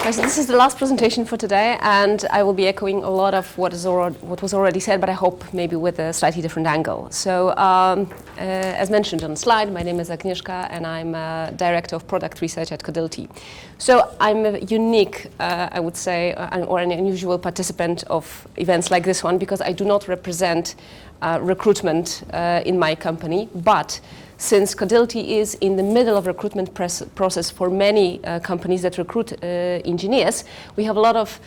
So this is the last presentation for today, and I will be echoing a lot of what was already said, but I hope maybe with a slightly different angle. So as mentioned on the slide, my name is Agnieszka, and I'm Director of Product Research at Codility. So I'm a unique, I would say, or an unusual participant of events like this one, because I do not represent recruitment in my company, but since Codility is in the middle of recruitment process for many companies that recruit engineers, we have a lot of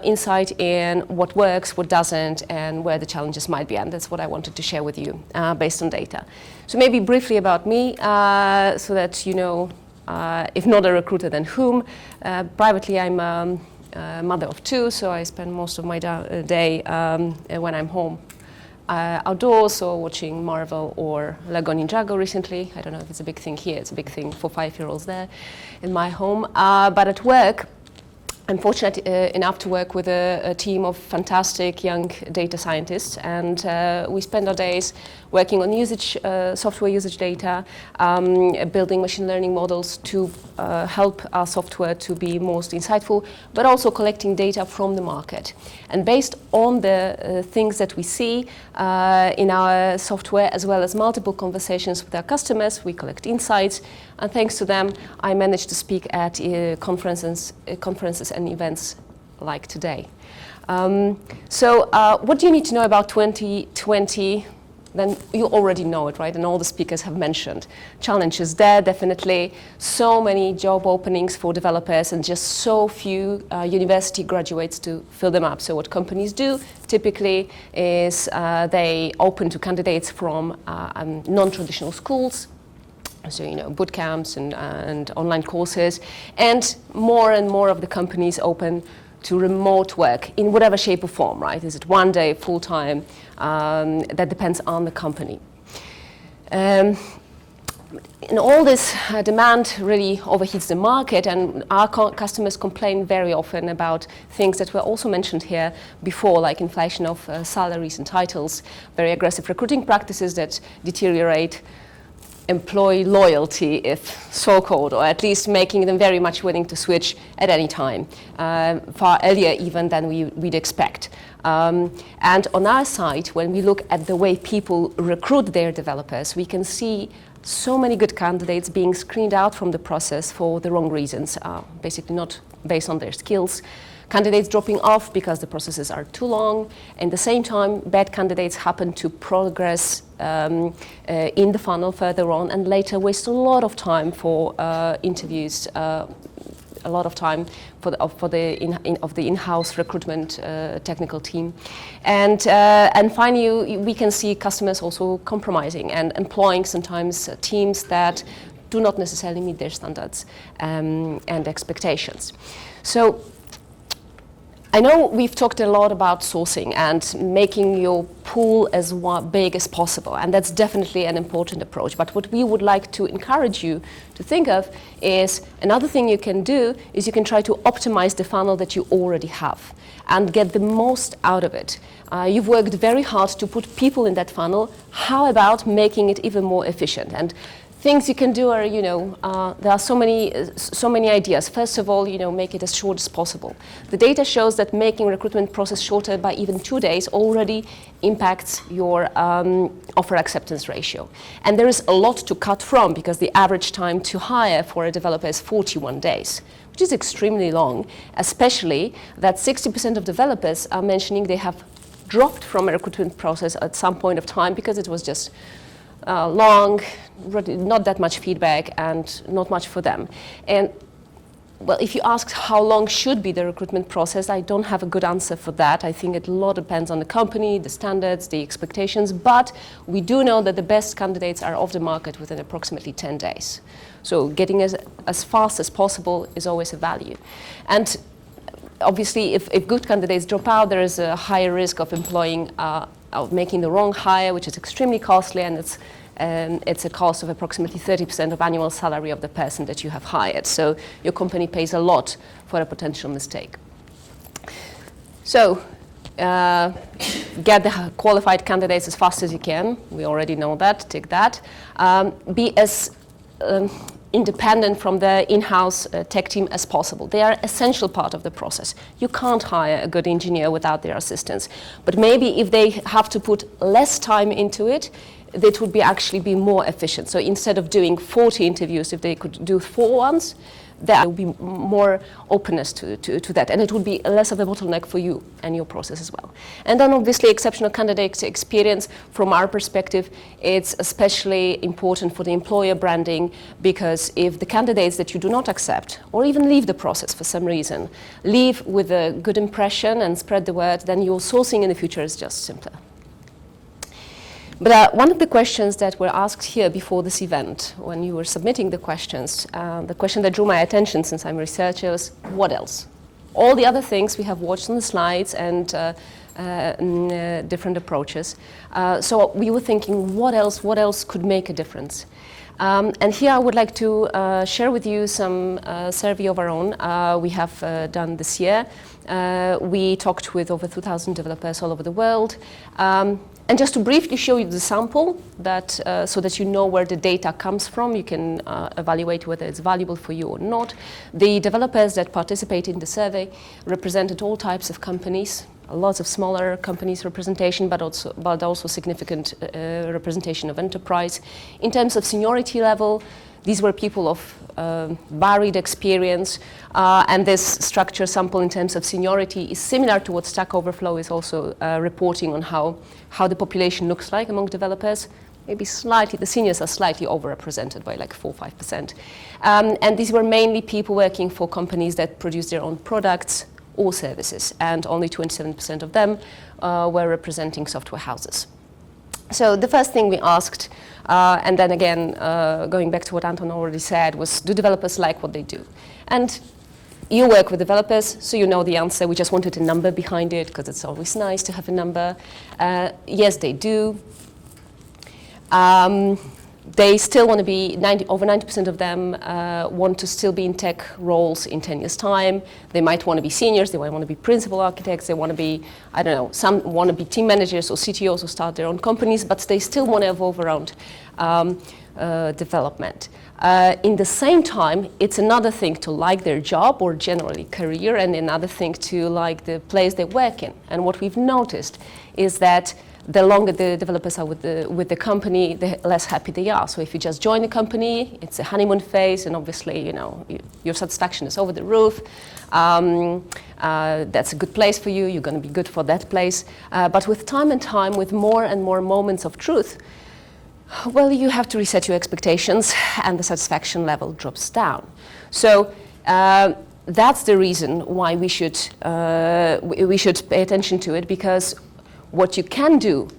insight in what works, what doesn't, and where the challenges might be. And that's what I wanted to share with you based on data. So maybe briefly about me, so that you know, if not a recruiter, then whom. Privately, I'm a mother of two, so I spend most of my day when I'm home outdoors, or watching Marvel or Lego Ninjago recently. I don't know if it's a big thing here. It's a big thing for 5-year-olds there in my home. But at work, I'm fortunate enough to work with a team of fantastic young data scientists, and we spend our days working on software usage data, building machine learning models to help our software to be most insightful, but also collecting data from the market. And based on the things that we see in our software, as well as multiple conversations with our customers, we collect insights, and thanks to them, I managed to speak at conferences and events like today. So what do you need to know about 2020? Then you already know it, right? And all the speakers have mentioned. Challenges there, definitely. So many job openings for developers and just so few university graduates to fill them up. So what companies do typically is they open to candidates from non-traditional schools. So, you know, boot camps and online courses. And more of the companies open to remote work in whatever shape or form, right? Is it one day, full-time? That depends on the company. And all this demand really overheats the market, and our customers complain very often about things that were also mentioned here before, like inflation of salaries and titles, very aggressive recruiting practices that deteriorate employee loyalty, if so-called, or at least making them very much willing to switch at any time, far earlier even than we'd expect. And on our side, when we look at the way people recruit their developers, we can see so many good candidates being screened out from the process for the wrong reasons, basically not based on their skills. Candidates dropping off because the processes are too long. At the same time, bad candidates happen to progress in the funnel further on and later waste a lot of time for interviews, a lot of time for the in-house recruitment technical team. And finally, we can see customers also compromising and employing sometimes teams that do not necessarily meet their standards and expectations. So I know we've talked a lot about sourcing and making your pool as big as possible, and that's definitely an important approach. But what we would like to encourage you to think of is another thing you can do is you can try to optimize the funnel that you already have and get the most out of it. You've worked very hard to put people in that funnel. How about making it even more efficient? And things you can do are, there are so many ideas. First of all, make it as short as possible. The data shows that making recruitment process shorter by even 2 days already impacts your offer acceptance ratio. And there is a lot to cut from, because the average time to hire for a developer is 41 days, which is extremely long, especially that 60% of developers are mentioning they have dropped from a recruitment process at some point of time because it was just long, not that much feedback, and not much for them. And well, if you ask how long should be the recruitment process, I don't have a good answer for that. I think it a lot depends on the company, the standards, the expectations, but we do know that the best candidates are off the market within approximately 10 days. So getting as fast as possible is always a value. And obviously, if good candidates drop out, there is a higher risk of of making the wrong hire, which is extremely costly, and it's a cost of approximately 30% of annual salary of the person that you have hired. So your company pays a lot for a potential mistake. So get the qualified candidates as fast as you can. We already know that, tick that. Be as independent from the in-house tech team as possible. They are an essential part of the process. You can't hire a good engineer without their assistance. But maybe if they have to put less time into it, that would actually be more efficient. So instead of doing 40 interviews, if they could do 4 ones, there would be more openness to that, and it would be less of a bottleneck for you and your process as well. And then obviously exceptional candidate experience, from our perspective, it's especially important for the employer branding, because if the candidates that you do not accept or even leave the process for some reason, leave with a good impression and spread the word, then your sourcing in the future is just simpler. But one of the questions that were asked here before this event, when you were submitting the questions, the question that drew my attention, since I'm a researcher, was what else? All the other things we have watched on the slides and different approaches. So we were thinking, what else could make a difference? And here I would like to share with you some survey of our own we have done this year. We talked with over 2,000 developers all over the world. And just to briefly show you the sample, that, so that you know where the data comes from, you can evaluate whether it's valuable for you or not. The developers that participated in the survey represented all types of companies, lots of smaller companies representation, but also significant representation of enterprise. In terms of seniority level, these were people of varied experience, and this structure sample in terms of seniority is similar to what Stack Overflow is also reporting on how the population looks like among developers. Maybe slightly, the seniors are slightly overrepresented by like 4 or 5%. And these were mainly people working for companies that produce their own products or services, and only 27% of them were representing software houses. So the first thing we asked, and then again, going back to what Anton already said, was, do developers like what they do? And you work with developers, so you know the answer. We just wanted a number behind it, because it's always nice to have a number. Yes, they do. They still want to be, over 90% of them want to still be in tech roles in 10 years' time. They might want to be seniors, they might want to be principal architects, they want to be, I don't know, some want to be team managers or CTOs or start their own companies, but they still want to evolve around development. In the same time, it's another thing to like their job or generally career, and another thing to like the place they work in. And what we've noticed is that the longer the developers are with the company, the less happy they are. So if you just join a company, it's a honeymoon phase, and obviously, you know, your satisfaction is over the roof. That's a good place for you. You're going to be good for that place. But with time and time, with more and more moments of truth, well, you have to reset your expectations, and the satisfaction level drops down. So that's the reason why we should pay attention to it, because what you can do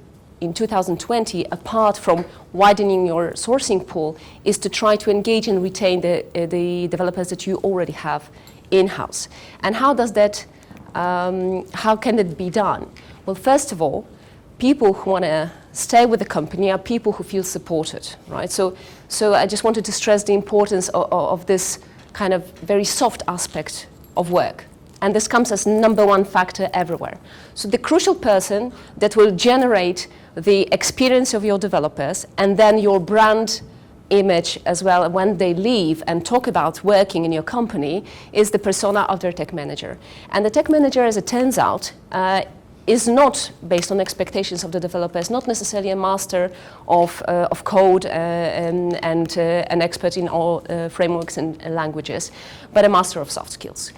in 2020, apart from widening your sourcing pool, is to try to engage and retain the developers that you already have in-house. And how does that, how can it be done? Well, first of all, people who want to stay with the company are people who feel supported, right? So I just wanted to stress the importance of this kind of very soft aspect of work. And this comes as #1 factor everywhere. So the crucial person that will generate the experience of your developers, and then your brand image as well when they leave and talk about working in your company, is the persona of their tech manager. And the tech manager, as it turns out, is not based on expectations of the developers, not necessarily a master of code and an expert in all frameworks and languages, but a master of soft skills.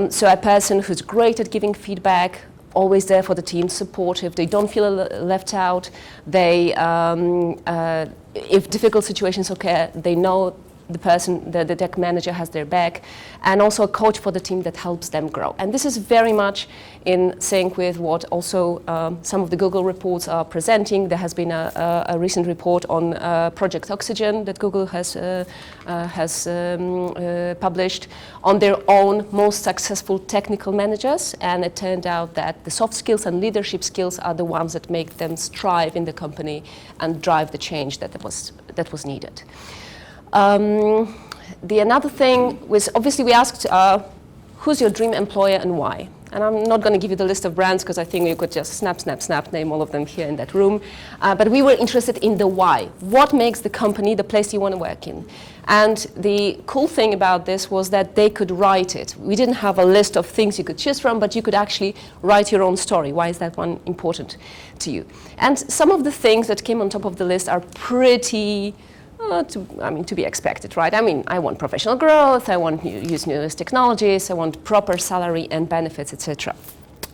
So a person who's great at giving feedback, always there for the team, supportive, they don't feel left out, they, if difficult situations occur, they know the person, the tech manager has their back, and also a coach for the team that helps them grow. And this is very much in sync with what also some of the Google reports are presenting. There has been a recent report on Project Oxygen that Google has published on their own most successful technical managers, and it turned out that the soft skills and leadership skills are the ones that make them strive in the company and drive the change that was needed. The another thing was, obviously we asked, who's your dream employer and why? And I'm not going to give you the list of brands because I think you could just snap, name all of them here in that room. But we were interested in the why. What makes the company the place you want to work in? And the cool thing about this was that they could write it. We didn't have a list of things you could choose from, but you could actually write your own story. Why is that one important to you? And some of the things that came on top of the list are pretty to be expected, right? I mean, I want professional growth, I want to use newest technologies, I want proper salary and benefits, etc.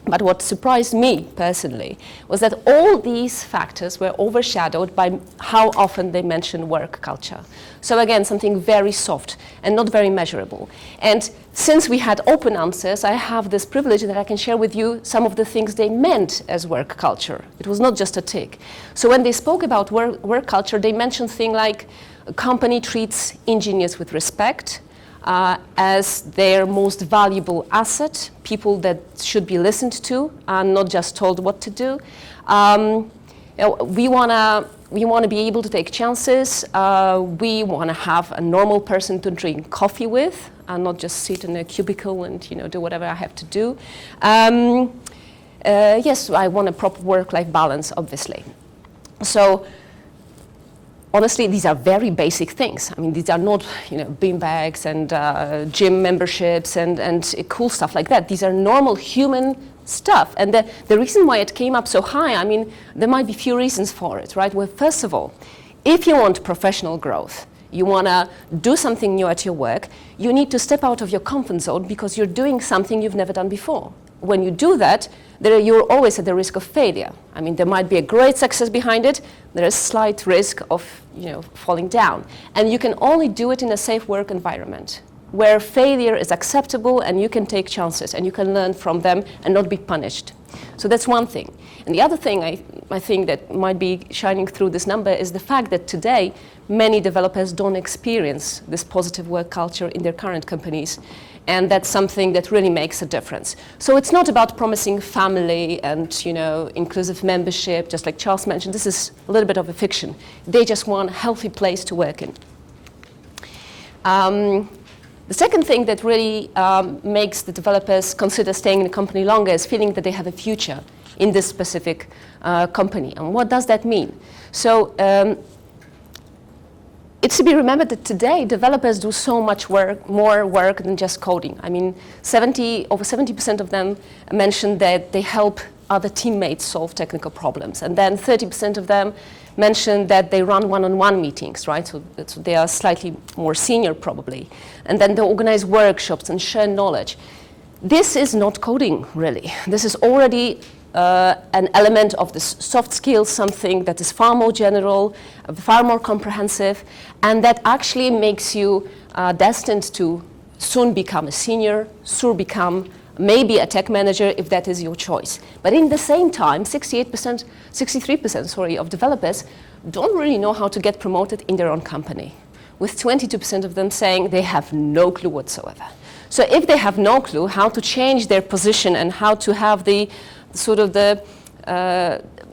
But what surprised me personally was that all these factors were overshadowed by how often they mention work culture. So again, something very soft and not very measurable. And since we had open answers, I have this privilege that I can share with you some of the things they meant as work culture. It was not just a tick. So when they spoke about work culture, they mentioned things like a company treats engineers with respect, as their most valuable asset, people that should be listened to and not just told what to do. We want to be able to take chances. We want to have a normal person to drink coffee with and not just sit in a cubicle and do whatever I have to do. Yes, I want a proper work-life balance, obviously. So honestly, these are very basic things. I mean, these are not, beanbags and gym memberships and cool stuff like that. These are normal human stuff. And the reason why it came up so high, I mean, there might be few reasons for it, right? Well, first of all, if you want professional growth, you want to do something new at your work, you need to step out of your comfort zone because you're doing something you've never done before. When you do that, you're always at the risk of failure. I mean, there might be a great success behind it. There is slight risk of, falling down. And you can only do it in a safe work environment where failure is acceptable and you can take chances and you can learn from them and not be punished. So that's one thing. And the other thing I think that might be shining through this number is the fact that today many developers don't experience this positive work culture in their current companies. And that's something that really makes a difference. So it's not about promising family and inclusive membership, just like Charles mentioned. This is a little bit of a fiction. They just want a healthy place to work in. The second thing that really makes the developers consider staying in the company longer is feeling that they have a future in this specific company. And what does that mean? So it's to be remembered that today developers do so much more work than just coding. I mean, over 70% of them mentioned that they help other teammates solve technical problems. And then 30% of them mentioned that they run one-on-one meetings, right? So they are slightly more senior probably. And then they organize workshops and share knowledge. This is not coding, really. This is already an element of the soft skills, something that is far more general, far more comprehensive, and that actually makes you destined to soon become a senior, soon become maybe a tech manager if that is your choice. But in the same time, 63% of developers don't really know how to get promoted in their own company, with 22% of them saying they have no clue whatsoever. So if they have no clue how to change their position and how to have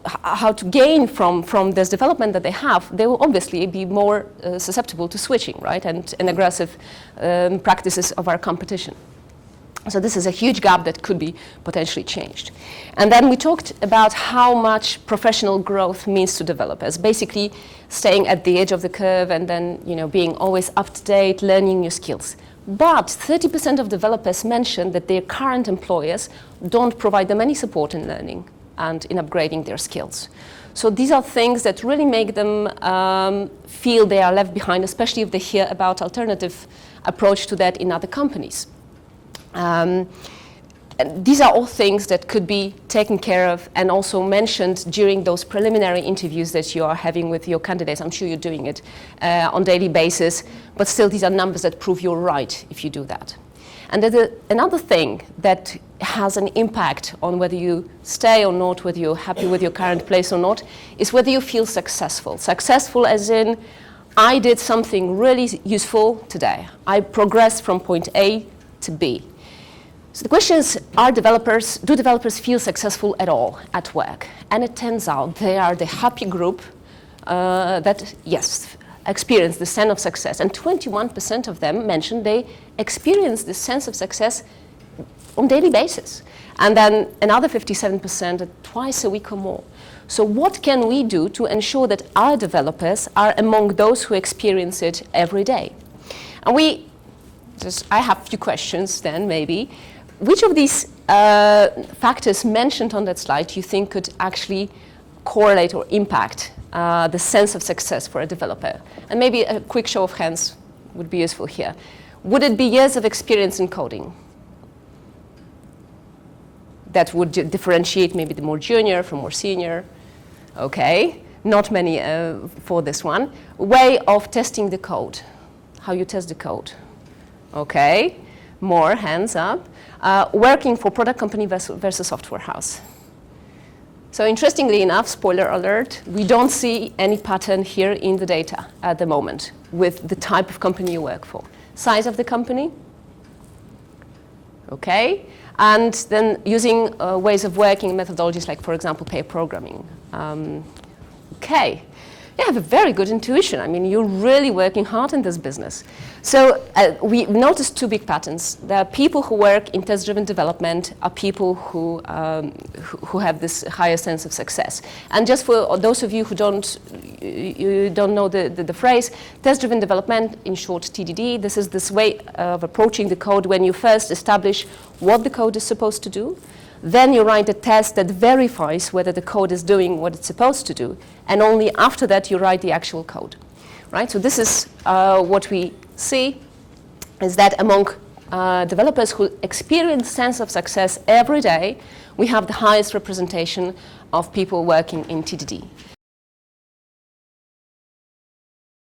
how to gain from this development that they have, they will obviously be more susceptible to switching, right, and aggressive practices of our competition. So this is a huge gap that could be potentially changed. And then we talked about how much professional growth means to developers, basically staying at the edge of the curve and then being always up to date, learning new skills. But 30% of developers mentioned that their current employers don't provide them any support in learning and in upgrading their skills. So these are things that really make them feel they are left behind, especially if they hear about alternative approach to that in other companies. And these are all things that could be taken care of and also mentioned during those preliminary interviews that you are having with your candidates. I'm sure you're doing it on a daily basis, but still these are numbers that prove you're right if you do that. And another thing that has an impact on whether you stay or not, whether you're happy with your current place or not, is whether you feel successful. Successful as in, I did something really useful today. I progressed from point A to B. So the question is, do developers feel successful at all at work? And it turns out they are the happy group that, yes, experience the sense of success. And 21% of them mentioned they experience the sense of success on daily basis. And then another 57% twice a week or more. So what can we do to ensure that our developers are among those who experience it every day? And I have a few questions then, maybe. Which of these factors mentioned on that slide you think could actually correlate or impact the sense of success for a developer? And maybe a quick show of hands would be useful here. Would it be years of experience in coding? That would differentiate maybe the more junior from more senior. Okay, not many for this one. Way of testing the code, how you test the code. Okay, more hands up. Working for product company versus software house. So interestingly enough, spoiler alert, we don't see any pattern here in the data at the moment with the type of company you work for. Size of the company. Okay. And then using ways of working methodologies like, for example, pair programming. Okay, you have a very good intuition. I mean, you're really working hard in this business. So we noticed two big patterns. There are people who work in test-driven development, are people who have this higher sense of success. And just for those of you who don't know the phrase, test-driven development, in short TDD, this is this way of approaching the code when you first establish what the code is supposed to do. Then you write a test that verifies whether the code is doing what it's supposed to do. And only after that you write the actual code. Right? So this is what we see, is that among developers who experience sense of success every day, we have the highest representation of people working in TDD.